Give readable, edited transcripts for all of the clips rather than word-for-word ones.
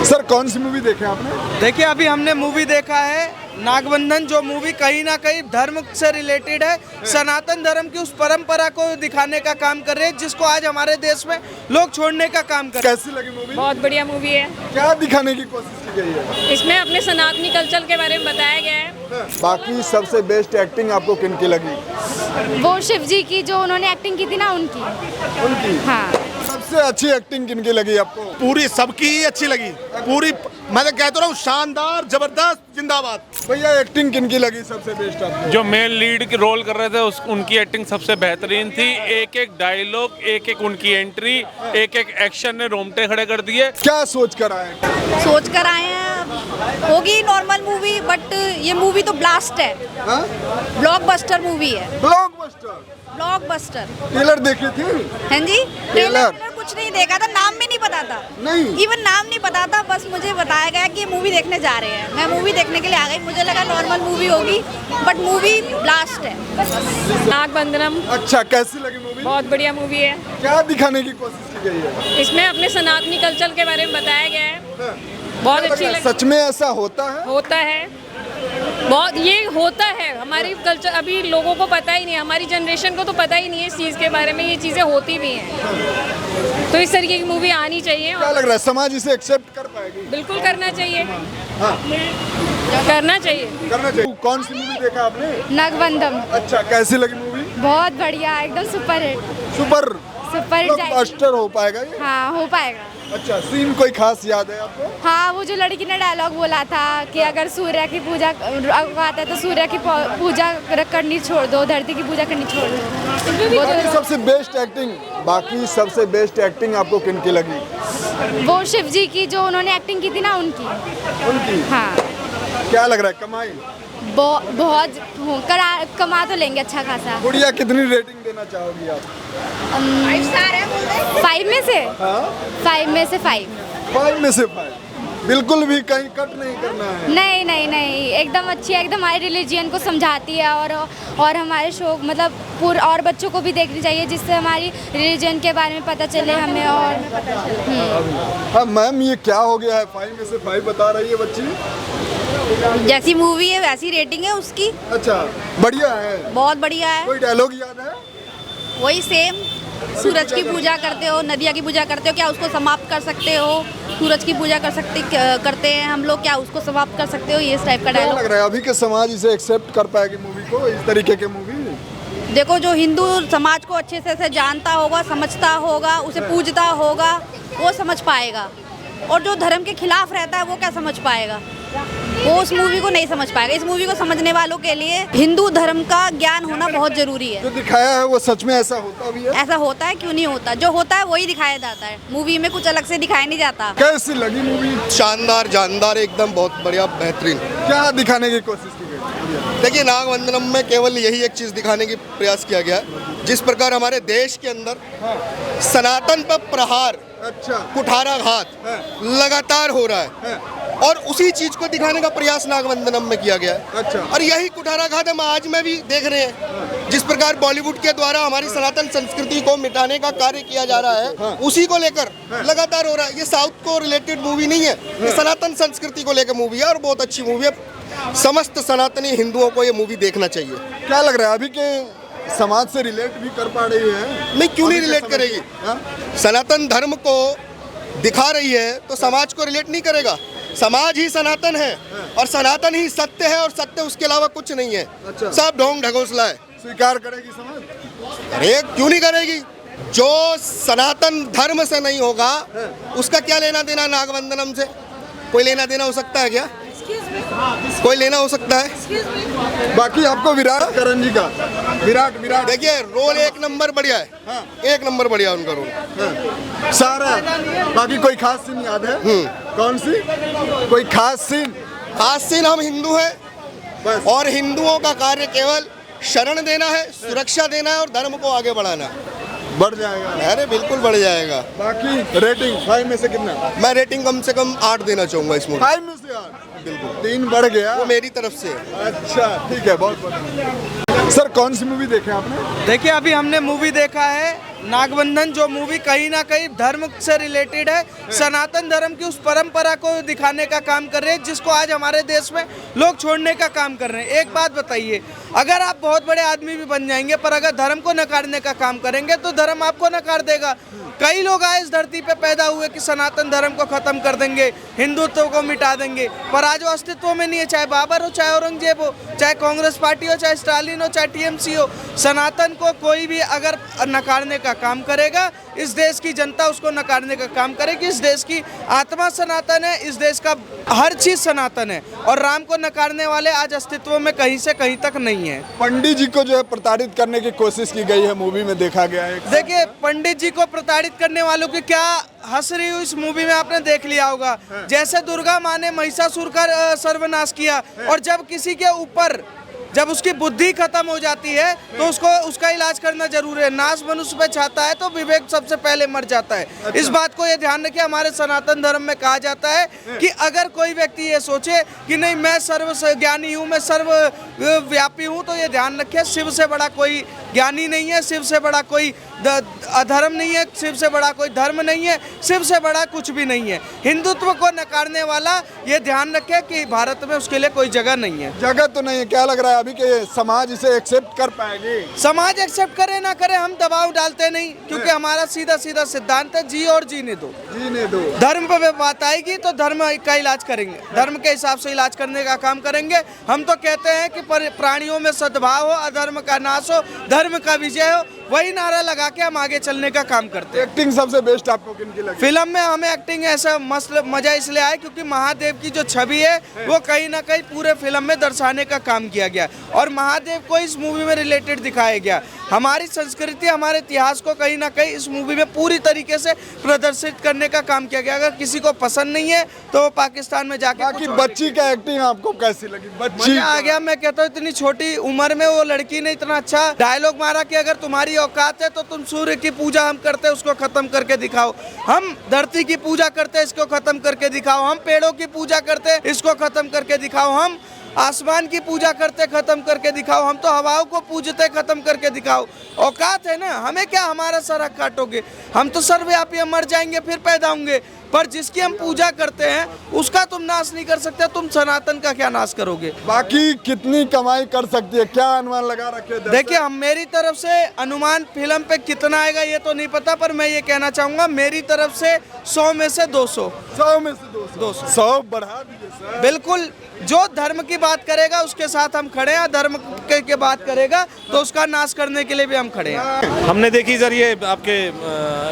Sir कौन सी movie देखे आपने? देखिए अभी हमने मूवी देखा है नागबंधन, जो मूवी कहीं ना कहीं धर्म से रिलेटेड है, सनातन धर्म की उस परंपरा को दिखाने का काम कर रहे हैं जिसको आज हमारे देश में लोग छोड़ने का काम कर रहे हैं। कैसी लगी मूवी? बहुत बढ़िया मूवी है। क्या दिखाने की कोशिश की गई है? इसमें अपने सनातनी कल्चर के बारे में बताया गया है। बाकी सबसे बेस्ट एक्टिंग आपको किन की लगी? वो शिव जी की जो उन्होंने एक्टिंग की थी ना, उनकी। हाँ। सबसे अच्छी एक्टिंग किन की लगी आपको? पूरी सबकी ही अच्छी लगी, पूरी मैं तो कहता हूँ शानदार, जबरदस्त, जिंदाबाद। भैया एक्टिंग किन की लगी सबसे बेस्ट आपको? जो मेन लीड की रोल कर रहे थे उनकी एक्टिंग सबसे बेहतरीन थी। एक एक डायलॉग, एक एक उनकी एंट्री, एक एक एक्शन ने रोंगटे खड़े कर दिए। क्या सोच कर आए? सोच कर आए हैं, होगी नॉर्मल मूवी, बट ये मूवी तो ब्लास्ट है। ब्लॉकबस्टर मूवी है। ब्लॉकबस्टर। ब्लॉकबस्टर। ट्रेलर देखी थी? हैं जी? ट्रेलर कुछ नहीं देखा था, नाम भी नहीं पता था। नहीं, इवन नाम नहीं पता था, बस मुझे बताया गया कि ये मूवी देखने जा रहे हैं। मैं मूवी देखने के लिए आ गई, मुझे लगा नॉर्मल मूवी होगी, बट मूवी ब्लास्ट है। नागबंधनम। अच्छा, कैसी लगी मूवी? बहुत बढ़िया मूवी है। क्या दिखाने की कोशिश की गई है? इसमें अपने सनातनी कल्चर के बारे में बताया गया है। बहुत अच्छी लगी। सच में ऐसा होता है? होता है, बहुत ये होता है। हमारी कल्चर अभी लोगों को पता ही नहीं है, हमारी जनरेशन को तो पता ही नहीं है इस चीज़ के बारे में। ये चीज़ें होती भी हैं, तो इस तरीके की मूवी आनी चाहिए। क्या लग रहा है समाज इसे एक्सेप्ट कर पाएगी? बिल्कुल करना चाहिए। हाँ। करना चाहिए। करना चाहिए। कौन सी मूवी देखा आपने? नागबंधम। अच्छा, कैसी लगी मूवी? बहुत बढ़िया, एकदम super hit. Super super blockbuster हो पाएगा ये? हाँ, हो पाएगा। अच्छा, सीन कोई खास याद है आपको? हाँ, वो जो लड़की ने डायलॉग बोला था कि अगर सूर्य की पूजा आता है तो सूर्य की पूजा करनी छोड़ दो, धरती की पूजा करनी छोड़ दो। वो बाकी तो सबसे बेस्ट एक्टिंग, बाकी सबसे बेस्ट एक्टिंग आपको किन की लगी? वो शिव जी की जो उन्होंने एक्टिंग की थी ना, उनकी। उनकी? हाँ। क्या लग रहा है कमाई? बहुत कमा तो लेंगे अच्छा खासा। गुड़िया कितनी रेटिंग देना चाहोगी आप? 5 स्टार है बोल रहे? 5 में से? हाँ? 5 में से 5। 5 में से 5। बिल्कुल भी कहीं कट नहीं करना है? नहीं नहीं नहीं, एकदम अच्छी है, एकदम हमारे रिलीजियन को समझाती है और हमारे शो मतलब पूरे और बच्चों को भी देखनी चाहिए जिससे हमारी रिलीजन के बारे में पता चले हमें। और हाँ मैम, ये क्या हो गया है? 5 में से 5 बता रही है बच्ची। जैसी मूवी है वैसी रेटिंग है उसकी। अच्छा, बढ़िया है, बहुत बढ़िया है। कोई डायलॉग याद है? वही सेम, सूरज की पूजा करते हो, नदिया की पूजा करते हो, क्या उसको समाप्त कर सकते हो? सूरज की पूजा करते हैं हम लोग, क्या उसको समाप्त कर सकते हो? ये इस टाइप का क्या डायलॉग। लग रहा है अभी के समाज इसे एक्सेप्ट कर पाएगी मूवी को, इस तरीके के मूवी? देखो, जो हिंदू समाज को अच्छे से जानता होगा, समझता होगा, उसे पूजता होगा, वो समझ पाएगा। और जो धर्म के खिलाफ रहता है वो क्या समझ पाएगा? वो उस मूवी को नहीं समझ पाएगा। इस मूवी को समझने वालों के लिए हिंदू धर्म का ज्ञान होना बहुत जरूरी है। जो दिखाया है वो सच में ऐसा होता भी है? ऐसा होता है, क्यों नहीं होता? जो होता है वही दिखाया जाता है, मूवी में कुछ अलग से दिखाया नहीं जाता। कैसी लगी मूवी? शानदार, जानदार, एकदम बहुत बढ़िया, बेहतरीन। क्या दिखाने की कोशिश की गई? देखिए, नागबंधनम में केवल यही एक चीज़ दिखाने की प्रयास किया गया है, जिस प्रकार हमारे देश के अंदर सनातन पर प्रहार, अच्छा, कुठाराघात लगातार हो रहा है, और उसी चीज को दिखाने का प्रयास नागबंधनम में किया गया है। अच्छा। और यही कुठाराघात हम आज में भी देख रहे हैं। जिस प्रकार बॉलीवुड के द्वारा हमारी सनातन संस्कृति को मिटाने का कार्य किया जा रहा है, उसी को लेकर लगातार हो रहा है। ये साउथ को रिलेटेड मूवी नहीं है, ये सनातन संस्कृति को लेकर मूवी है, और बहुत अच्छी मूवी है। समस्त सनातनी हिंदुओं को ये मूवी देखना चाहिए। क्या लग रहा है अभी के समाज से रिलेट भी कर पा रही है? नहीं, क्यों नहीं रिलेट करेगी? सनातन धर्म को दिखा रही है तो समाज को रिलेट नहीं करेगा। समाज ही सनातन है, और सनातन ही सत्य है, और सत्य उसके अलावा कुछ नहीं है। अच्छा। सब ढोंग ढगोसला है। स्वीकार करेगी समाज? अरे क्यों नहीं करेगी? जो सनातन धर्म से नहीं होगा उसका क्या लेना देना नागबंधनम से? कोई लेना देना हो सकता है क्या? कोई लेना हो सकता है? बाकी आपको विराट करण जी का विराट देखिए, रोल एक नंबर बढ़िया है। हाँ। एक नंबर बढ़िया उनका रोल। सारा। बाकी कोई खास सीन याद है? कौन सी? कोई खास सीन? खास सीन, हम हिंदू हैं बस। और हिंदुओं का कार्य केवल शरण देना है, सुरक्षा देना है, और धर्म को आगे बढ़ाना है। बढ़ जाएगा? अरे बिल्कुल बढ़ जाएगा। बाकी रेटिंग 5 में से कितना? मैं रेटिंग कम से कम 8 देना चाहूंगा इस मूवी। 5 में से 8? बिल्कुल 3 बढ़ गया। वो मेरी तरफ से। अच्छा, ठीक है, बहुत बढ़िया। सर कौन सी मूवी देखे आपने? देखिए अभी हमने मूवी देखा है नागबंधन जो मूवी कहीं ना कहीं धर्म से रिलेटेड है, सनातन धर्म की उस परंपरा को दिखाने का काम कर रहे हैं जिसको आज हमारे देश में लोग छोड़ने का काम कर रहे हैं। एक बात बताइए, अगर आप बहुत बड़े आदमी भी बन जाएंगे पर अगर धर्म को नकारने का काम करेंगे तो धर्म आपको नकार देगा। कई लोग आए इस धरती पे पैदा हुए कि सनातन धर्म को खत्म कर देंगे, हिंदुत्व को मिटा देंगे, पर आज वो अस्तित्व में नहीं है। चाहे बाबर हो, चाहे औरंगजेब हो, चाहे कांग्रेस पार्टी हो, चाहे स्टालिन हो, चाहे टीएमसी हो, सनातन को कोई भी अगर नकारने का काम करेगा, इस देश की जनता उसको नकारने का काम करेगी। इस देश की आत्मा सनातन है, इस देश का हर चीज सनातन है और राम को नकारने वाले आज अस्तित्व में कहीं से कहीं तक नहीं है। पंडित जी को जो है प्रताड़ित करने की कोशिश की गई है, मूवी में देखा गया है। देखिए, पंडित जी को प्रताड़ित करने वालों की क्या हंस रही हुई इस मूवी में आपने देख लिया होगा। जैसे दुर्गा माँ ने महिषासुर का सर्वनाश किया और जब किसी के ऊपर जब उसकी बुद्धि खत्म हो जाती है तो उसको उसका इलाज करना जरूरी है। नाश मनुष्य पे छाता है तो विवेक सबसे पहले मर जाता है। इस बात को ये ध्यान रखिए, हमारे सनातन धर्म में कहा जाता है कि अगर कोई व्यक्ति ये सोचे कि नहीं मैं सर्व ज्ञानी हूँ, मैं सर्वव्यापी हूँ, तो ये ध्यान रखिए शिव से बड़ा कोई ज्ञानी नहीं है, शिव से बड़ा कोई अधर्म नहीं है, शिव से बड़ा कोई धर्म नहीं है, शिव से बड़ा कुछ भी नहीं है। हिंदुत्व को नकारने वाला ये ध्यान रखे कि भारत में उसके लिए कोई जगह नहीं है। जगह तो नहीं है। क्या लग रहा है अभी के समाज इसे एक्सेप्ट कर पाएगी? समाज एक्सेप्ट करे ना करे, हम दबाव डालते नहीं, क्योंकि हमारा सीधा सीधा सिद्धांत है जी और जीने दो। जीने दो। धर्म पे बात आएगी तो धर्म का इलाज करेंगे, धर्म के हिसाब से इलाज करने का काम करेंगे। हम तो कहते हैं कि प्राणियों में सद्भाव हो, अधर्म का नाश हो, धर्म का विजय हो, वही नारा लगा के हम आगे चलने का काम करते हैं। एक्टिंग सबसे बेस्ट आपको किनकी लगी? फिल्म में हमें एक्टिंग ऐसा मस्त मजा इसलिए आया क्योंकि महादेव की जो छवि है वो कहीं ना कहीं पूरे फिल्म में दर्शाने का काम किया गया और महादेव को इस मूवी में रिलेटेड दिखाया गया। हमारी संस्कृति, हमारे इतिहास को कहीं ना कहीं इस मूवी में पूरी तरीके से प्रदर्शित करने का काम किया गया। अगर किसी को पसंद नहीं है तो वो पाकिस्तान में जाके बाकी बच्ची का एक्टिंग आपको कैसी लगी? बच्ची आ गया। मैं कहता हूँ इतनी छोटी उम्र में वो लड़की ने इतना अच्छा डायलॉग मारा कि अगर तुम्हारी औकात है तो तुम सूर्य की पूजा हम करते हैं उसको खत्म करके दिखाओ, हम धरती की पूजा करते हैं इसको खत्म करके दिखाओ, हम पेड़ों की पूजा करते हैं इसको खत्म करके दिखाओ, हम आसमान की पूजा करते खत्म करके दिखाओ, हम तो हवाओं को पूजते खत्म करके दिखाओ। औकात है ना, हमें क्या हमारा सर काटोगे? हम तो सर्वव्यापी, हम मर जाएंगे फिर पैदा होंगे, पर जिसकी हम पूजा करते हैं उसका तुम नाश नहीं कर सकते, तुम सनातन का क्या नाश करोगे? बाकी कितनी कमाई कर सकती है, क्या अनुमान लगा रखे? देखिए, हम मेरी तरफ से अनुमान फिल्म पे कितना आएगा ये तो नहीं पता, पर मैं ये कहना चाहूंगा मेरी तरफ से 100 में से 200। 100 में से 200? 100 बढ़ा दीजिए सर। बिल्कुल, जो धर्म की बात करेगा उसके साथ हम खड़े हैं, धर्म के बात करेगा तो उसका नाश करने के लिए भी हम खड़े हैं। हमने देखी सर ये आपके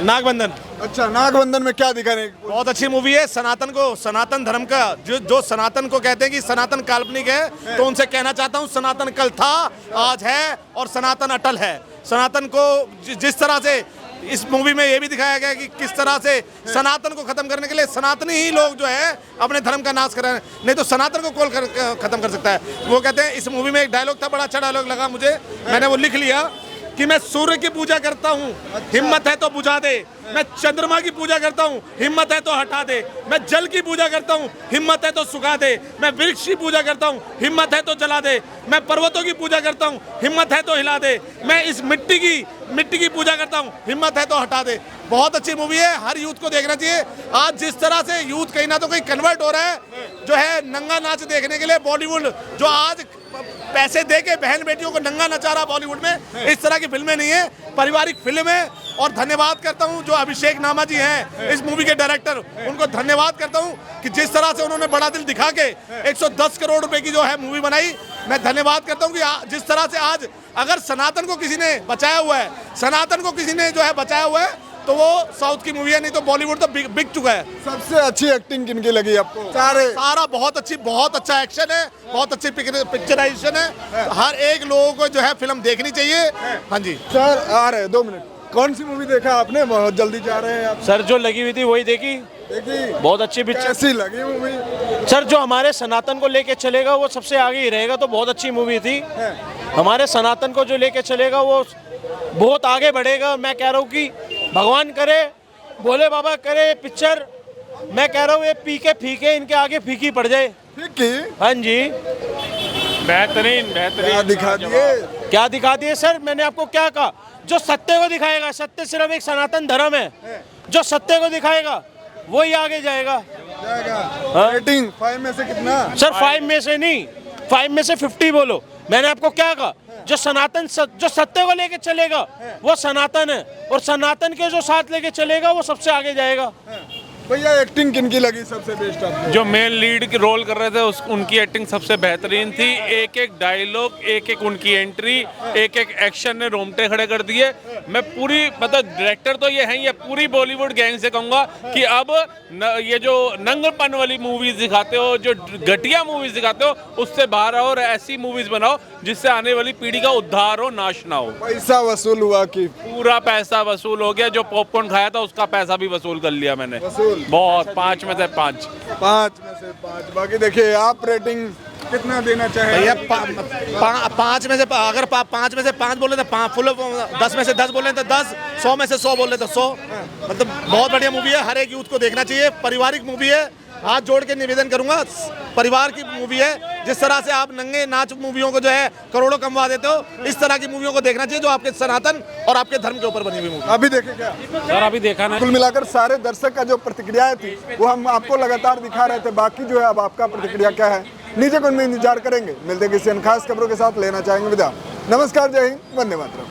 नागबंधन। अच्छा, नागबंधन में क्या दिखा रहे? बहुत अच्छी मूवी है। सनातन को, सनातन धर्म का जो सनातन को कहते हैं कि सनातन काल्पनिक है, तो उनसे कहना चाहता हूँ सनातन कल था, आज है और सनातन अटल है। सनातन को जिस तरह से इस मूवी में ये भी दिखाया गया कि किस तरह से सनातन को खत्म करने के लिए सनातनी ही लोग जो है अपने धर्म का नाश कर रहे हैं, नहीं तो सनातन को कौन खत्म कर सकता है। वो कहते हैं, इस मूवी में एक डायलॉग था, बड़ा अच्छा डायलॉग लगा मुझे, मैंने वो लिख लिया कि मैं सूर्य की पूजा करता हूँ, हिम्मत है तो बुझा दे। मैं चंद्रमा की पूजा करता हूँ, हिम्मत है तो हटा दे। मैं जल की पूजा करता हूँ, हिम्मत है तो सुखा दे। मैं वृक्ष की पूजा करता हूँ, हिम्मत है तो जला दे। मैं पर्वतों की पूजा करता हूँ, हिम्मत है तो हिला दे। मैं इस मिट्टी की पूजा करता हूँ, हिम्मत है तो हटा दे। बहुत अच्छी मूवी है, हर यूथ को देखना चाहिए। आज जिस तरह से यूथ कहीं ना तो कहीं कन्वर्ट हो रहा है जो है नंगा नाच देखने के लिए, बॉलीवुड जो आज पैसे दे के बहन बेटियों को नंगा नचा रहा बॉलीवुड में, इस तरह की फिल्में नहीं है, पारिवारिक फिल्म है। और धन्यवाद करता हूं जो अभिषेक नामा जी हैं इस मूवी के डायरेक्टर, उनको धन्यवाद करता हूं कि जिस तरह से उन्होंने बड़ा दिल दिखा के 110 करोड़ रुपए की जो है मूवी बनाई। मैं धन्यवाद करता हूं कि जिस तरह से आज अगर सनातन को किसी ने बचाया हुआ है, सनातन को किसी ने जो है बचाया हुआ है, तो वो साउथ की मूवी है, नहीं तो बॉलीवुड तो बिक चुका है। सबसे अच्छी एक्टिंग किनकी लगी आपको? सारा बहुत अच्छा एक्शन है, बहुत अच्छी पिक्चराइजेशन है। हर एक लोगों को जो है फिल्म देखनी चाहिए। हाँ जी सर, आ रहे 2 मिनट। कौन सी मूवी देखा आपने? बहुत जल्दी जा रहे हैं आप। सर जो लगी हुई थी वही देखी। बहुत अच्छी पिक्चर। कैसी लगी मूवी? सर जो हमारे सनातन को लेके चलेगा वो सबसे आगे ही रहेगा, तो बहुत अच्छी मूवी थी। हमारे सनातन को जो लेके चलेगा वो बहुत आगे बढ़ेगा। मैं कह रहा हूँ कि भगवान करे, भोले बाबा करे पिक्चर, मैं कह रहा हूँ ये पीके फीके इनके आगे फीकी पड़ जाए। फीकी? हाँ जी, बेहतरीन दिखा दिए। क्या दिखा दिए सर? मैंने आपको क्या कहा? जो सत्य को दिखाएगा, सत्य सिर्फ एक सनातन धर्म है, जो सत्य को दिखाएगा वही आगे जाएगा। रेटिंग 5 में से कितना? सर 5 में से नहीं, 5 में से 50 बोलो। मैंने आपको क्या कहा? जो जो सत्य को लेके चलेगा वो सनातन है, और सनातन के जो साथ लेके चलेगा वो सबसे आगे जाएगा। भैया एक्टिंग किनकी लगी सबसे बेस्ट आपको? जो मेन लीड की रोल कर रहे थे उनकी एक्टिंग सबसे बेहतरीन थी। एक एक डायलॉग, एक एक उनकी एंट्री, एक एक एक्शन ने रोंगटे खड़े कर दिए। मैं पूरी मतलब डायरेक्टर तो ये हैं, ये पूरी बॉलीवुड गैंग से कहूँगा कि अब ये जो नंगलपन वाली मूवीज दिखाते हो, जो घटिया मूवीज दिखाते हो, उससे बाहर आओ और ऐसी मूवीज बनाओ जिससे आने वाली पीढ़ी का उद्धार हो, नाश ना हो। पैसा वसूल हुआ कि? पूरा पैसा वसूल हो गया। जो पॉपकॉर्न खाया था उसका पैसा भी वसूल कर लिया मैंने। बहुत, 5 में से 5। 5 में से 5। बाकी देखिए आप रेटिंग कितना देना चाहेंगे? भैया 5 में से, अगर 5 में से 5 बोले तो फुल, 10 में से 10 बोले तो 10, 100 में से 100 बोले तो 100। मतलब बहुत बढ़िया मूवी है, हर एक यूथ को देखना चाहिए। पारिवारिक मूवी है, हाथ जोड़ के निवेदन करूंगा, परिवार की मूवी है। जिस तरह से आप नंगे नाच मूवियों को जो है करोड़ों कमवा देते हो, इस तरह की मूवियों को देखना चाहिए जो आपके सनातन और आपके धर्म के ऊपर बनी हुई मूवी। अभी देखे क्या सर? अभी देखा ना। कुल मिलाकर सारे दर्शक का जो प्रतिक्रियाएं थी वो हम आपको लगातार दिखा रहे थे। बाकी जो है अब आपका प्रतिक्रिया क्या है नीचे कमेंट में इंतजार करेंगे। मिलते किसी अन्य खास खबरों के साथ, लेना चाहेंगे विदा। नमस्कार, जय हिंद, वंदे मातरम।